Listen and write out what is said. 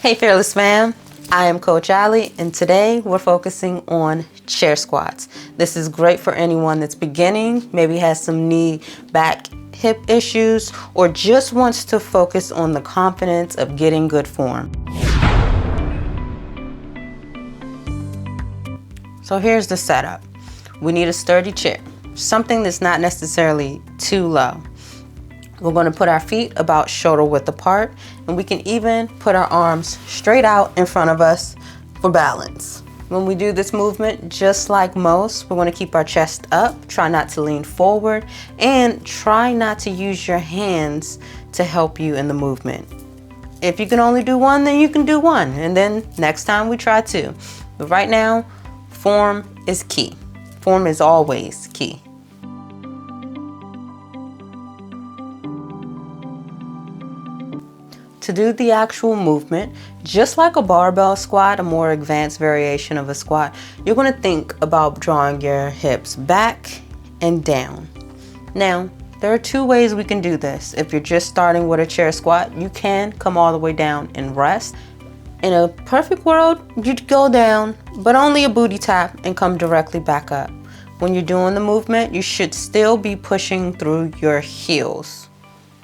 Hey Fearless fam, I am Coach Ali and today we're focusing on chair squats. This is great for anyone that's beginning, maybe has some knee, back, hip issues, or just wants to focus on the confidence of getting good form. So here's the setup. We need a sturdy chair, something that's not necessarily too low. We're going to put our feet about shoulder width apart, and we can even put our arms straight out in front of us for balance. When we do this movement, just like most, we're going to keep our chest up, try not to lean forward, and try not to use your hands to help you in the movement. If you can only do one, then you can do one, and then next time we try two. But right now, form is key. Form is always key. To do the actual movement, just like a barbell squat, a more advanced variation of a squat, you're going to think about drawing your hips back and down. Now, there are two ways we can do this. If you're just starting with a chair squat, you can come all the way down and rest. In a perfect world, you'd go down, but only a booty tap and come directly back up. When you're doing the movement, you should still be pushing through your heels.